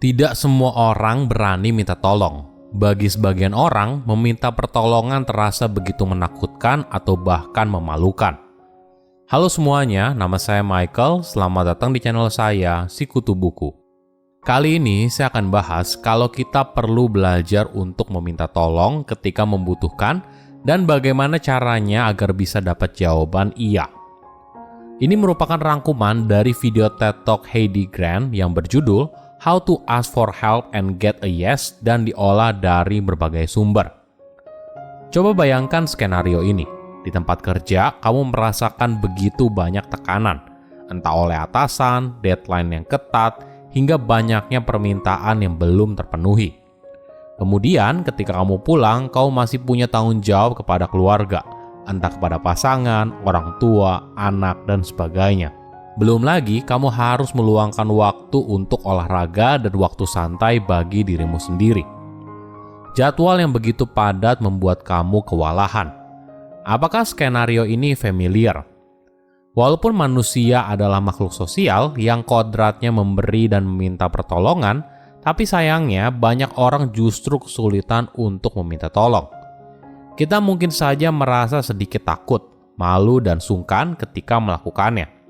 Tidak semua orang berani minta tolong. Bagi sebagian orang, meminta pertolongan terasa begitu menakutkan atau bahkan memalukan. Halo semuanya, nama saya Michael. Selamat datang di channel saya, Sikutu Buku. Kali ini saya akan bahas kalau kita perlu belajar untuk meminta tolong ketika membutuhkan dan bagaimana caranya agar bisa dapat jawaban iya. Ini merupakan rangkuman dari video TED Talk Heidi Grant yang berjudul How to Ask for Help and Get a Yes dan diolah dari berbagai sumber. Coba bayangkan skenario ini. Di tempat kerja, kamu merasakan begitu banyak tekanan, entah oleh atasan, deadline yang ketat, hingga banyaknya permintaan yang belum terpenuhi. Kemudian, ketika kamu pulang, kamu masih punya tanggung jawab kepada keluarga, entah kepada pasangan, orang tua, anak, dan sebagainya. Belum lagi, kamu harus meluangkan waktu untuk olahraga dan waktu santai bagi dirimu sendiri. Jadwal yang begitu padat membuat kamu kewalahan. Apakah skenario ini familiar? Walaupun manusia adalah makhluk sosial yang kodratnya memberi dan meminta pertolongan, tapi sayangnya banyak orang justru kesulitan untuk meminta tolong. Kita mungkin saja merasa sedikit takut, malu, dan sungkan ketika melakukannya.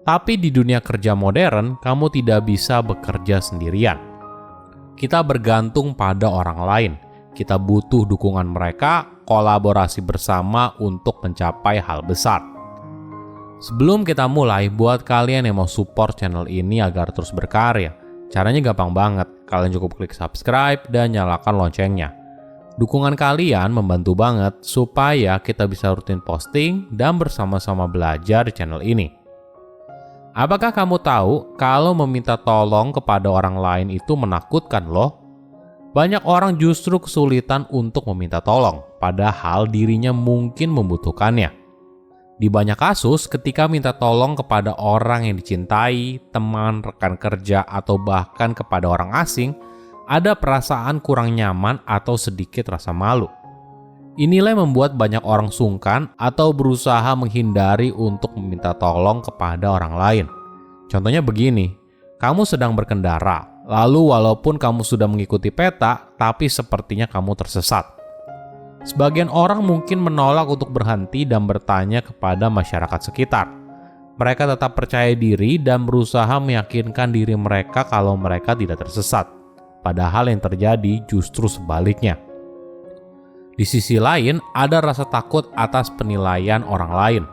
Tapi di dunia kerja modern, kamu tidak bisa bekerja sendirian. Kita bergantung pada orang lain. Kita butuh dukungan mereka, kolaborasi bersama untuk mencapai hal besar. Sebelum kita mulai, buat kalian yang mau support channel ini agar terus berkarya, caranya gampang banget. Kalian cukup klik subscribe dan nyalakan loncengnya. Dukungan kalian membantu banget supaya kita bisa rutin posting dan bersama-sama belajar di channel ini. Apakah kamu tahu kalau meminta tolong kepada orang lain itu menakutkan loh? Banyak orang justru kesulitan untuk meminta tolong, padahal dirinya mungkin membutuhkannya. Di banyak kasus, ketika minta tolong kepada orang yang dicintai, teman, rekan kerja, atau bahkan kepada orang asing, ada perasaan kurang nyaman atau sedikit rasa malu. Inilah yang membuat banyak orang sungkan atau berusaha menghindari untuk meminta tolong kepada orang lain. Contohnya begini, kamu sedang berkendara, lalu walaupun kamu sudah mengikuti peta, tapi sepertinya kamu tersesat. Sebagian orang mungkin menolak untuk berhenti dan bertanya kepada masyarakat sekitar. Mereka tetap percaya diri dan berusaha meyakinkan diri mereka kalau mereka tidak tersesat. Padahal yang terjadi justru sebaliknya. Di sisi lain, ada rasa takut atas penilaian orang lain.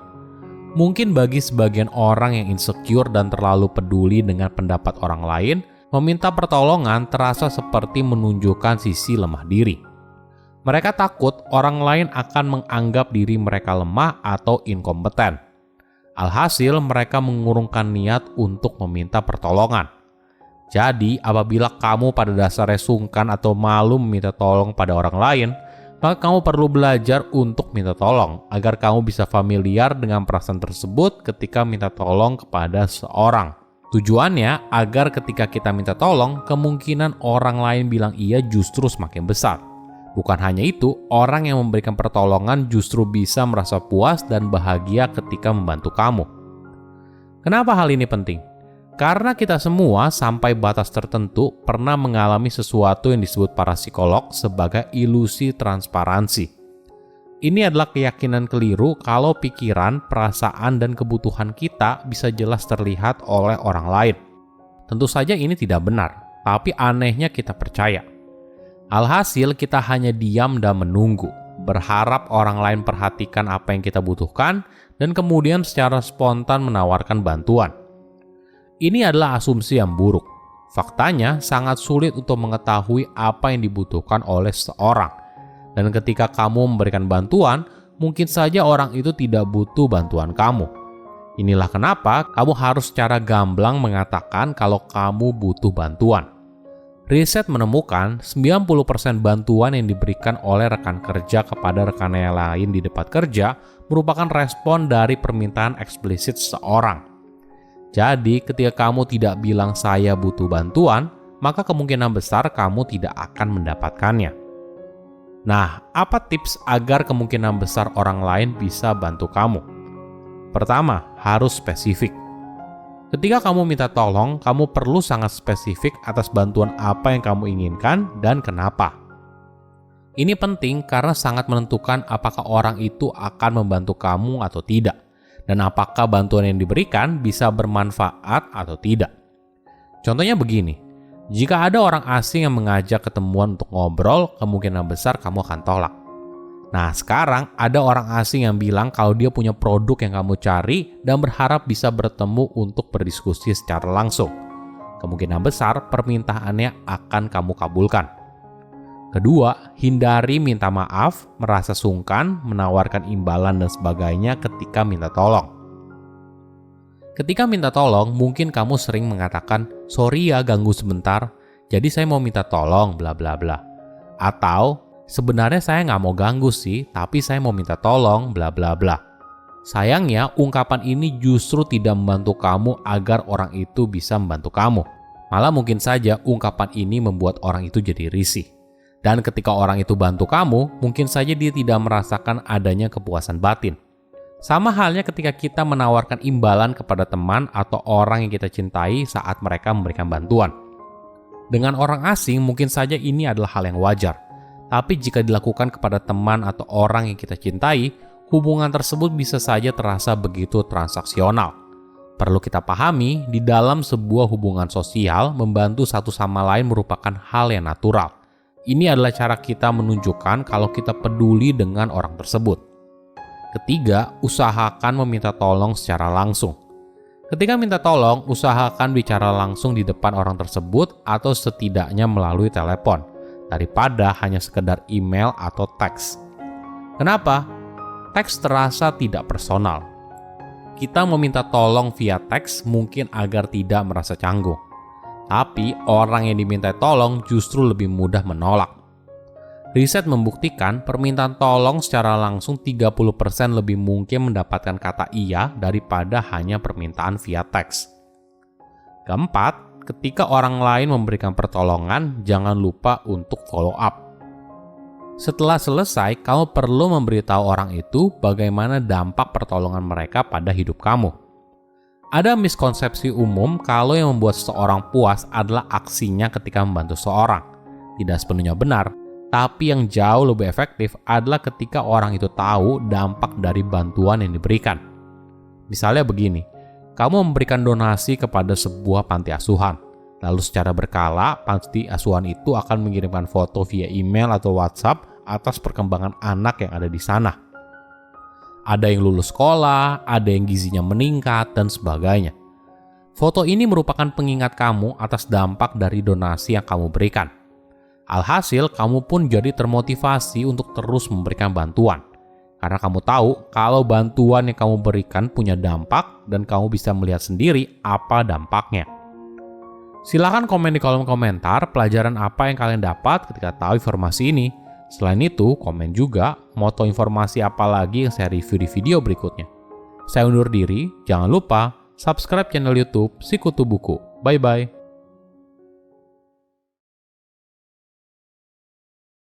Mungkin bagi sebagian orang yang insecure dan terlalu peduli dengan pendapat orang lain, meminta pertolongan terasa seperti menunjukkan sisi lemah diri. Mereka takut orang lain akan menganggap diri mereka lemah atau inkompeten. Alhasil, mereka mengurungkan niat untuk meminta pertolongan. Jadi, apabila kamu pada dasarnya sungkan atau malu meminta tolong pada orang lain, maka kamu perlu belajar untuk minta tolong agar kamu bisa familiar dengan perasaan tersebut ketika minta tolong kepada seorang. Tujuannya agar ketika kita minta tolong, kemungkinan orang lain bilang iya justru semakin besar. Bukan hanya itu, orang yang memberikan pertolongan justru bisa merasa puas dan bahagia ketika membantu kamu. Kenapa hal ini penting? Karena kita semua sampai batas tertentu pernah mengalami sesuatu yang disebut para psikolog sebagai ilusi transparansi. Ini adalah keyakinan keliru kalau pikiran, perasaan, dan kebutuhan kita bisa jelas terlihat oleh orang lain. Tentu saja ini tidak benar, tapi anehnya kita percaya. Alhasil kita hanya diam dan menunggu, berharap orang lain perhatikan apa yang kita butuhkan, dan kemudian secara spontan menawarkan bantuan. Ini adalah asumsi yang buruk. Faktanya, sangat sulit untuk mengetahui apa yang dibutuhkan oleh seseorang. Dan ketika kamu memberikan bantuan, mungkin saja orang itu tidak butuh bantuan kamu. Inilah kenapa kamu harus secara gamblang mengatakan kalau kamu butuh bantuan. Riset menemukan 90% bantuan yang diberikan oleh rekan kerja kepada rekannya lain di tempat kerja merupakan respon dari permintaan eksplisit seseorang. Jadi, ketika kamu tidak bilang saya butuh bantuan, maka kemungkinan besar kamu tidak akan mendapatkannya. Nah, apa tips agar kemungkinan besar orang lain bisa bantu kamu? Pertama, harus spesifik. Ketika kamu minta tolong, kamu perlu sangat spesifik atas bantuan apa yang kamu inginkan dan kenapa. Ini penting karena sangat menentukan apakah orang itu akan membantu kamu atau tidak, dan apakah bantuan yang diberikan bisa bermanfaat atau tidak. Contohnya begini, jika ada orang asing yang mengajak ketemuan untuk ngobrol, kemungkinan besar kamu akan tolak. Nah, sekarang ada orang asing yang bilang kalau dia punya produk yang kamu cari dan berharap bisa bertemu untuk berdiskusi secara langsung. Kemungkinan besar permintaannya akan kamu kabulkan. Kedua, hindari minta maaf, merasa sungkan, menawarkan imbalan dan sebagainya ketika minta tolong. Ketika minta tolong, mungkin kamu sering mengatakan, "Sorry ya ganggu sebentar, jadi saya mau minta tolong, bla bla bla." Atau, "Sebenarnya saya nggak mau ganggu sih, tapi saya mau minta tolong, bla bla bla." Sayangnya, ungkapan ini justru tidak membantu kamu agar orang itu bisa membantu kamu. Malah mungkin saja ungkapan ini membuat orang itu jadi risih. Dan ketika orang itu bantu kamu, mungkin saja dia tidak merasakan adanya kepuasan batin. Sama halnya ketika kita menawarkan imbalan kepada teman atau orang yang kita cintai saat mereka memberikan bantuan. Dengan orang asing, mungkin saja ini adalah hal yang wajar. Tapi jika dilakukan kepada teman atau orang yang kita cintai, hubungan tersebut bisa saja terasa begitu transaksional. Perlu kita pahami, di dalam sebuah hubungan sosial, membantu satu sama lain merupakan hal yang natural. Ini adalah cara kita menunjukkan kalau kita peduli dengan orang tersebut. Ketiga, usahakan meminta tolong secara langsung. Ketika minta tolong, usahakan bicara langsung di depan orang tersebut atau setidaknya melalui telepon, daripada hanya sekedar email atau teks. Kenapa? Teks terasa tidak personal. Kita meminta tolong via teks mungkin agar tidak merasa canggung. Tapi orang yang diminta tolong justru lebih mudah menolak. Riset membuktikan permintaan tolong secara langsung 30% lebih mungkin mendapatkan kata iya daripada hanya permintaan via teks. Keempat, ketika orang lain memberikan pertolongan, jangan lupa untuk follow up. Setelah selesai, kamu perlu memberitahu orang itu bagaimana dampak pertolongan mereka pada hidup kamu. Ada miskonsepsi umum kalau yang membuat seseorang puas adalah aksinya ketika membantu seseorang. Tidak sepenuhnya benar, tapi yang jauh lebih efektif adalah ketika orang itu tahu dampak dari bantuan yang diberikan. Misalnya begini, kamu memberikan donasi kepada sebuah panti asuhan. Lalu secara berkala, panti asuhan itu akan mengirimkan foto via email atau WhatsApp atas perkembangan anak yang ada di sana. Ada yang lulus sekolah, ada yang gizinya meningkat, dan sebagainya. Foto ini merupakan pengingat kamu atas dampak dari donasi yang kamu berikan. Alhasil, kamu pun jadi termotivasi untuk terus memberikan bantuan. Karena kamu tahu kalau bantuan yang kamu berikan punya dampak dan kamu bisa melihat sendiri apa dampaknya. Silahkan komen di kolom komentar pelajaran apa yang kalian dapat ketika tahu informasi ini. Selain itu, komen juga mau tahu informasi apa lagi yang saya review di video berikutnya. Saya undur diri, jangan lupa subscribe channel YouTube Sikutu Buku. Bye-bye.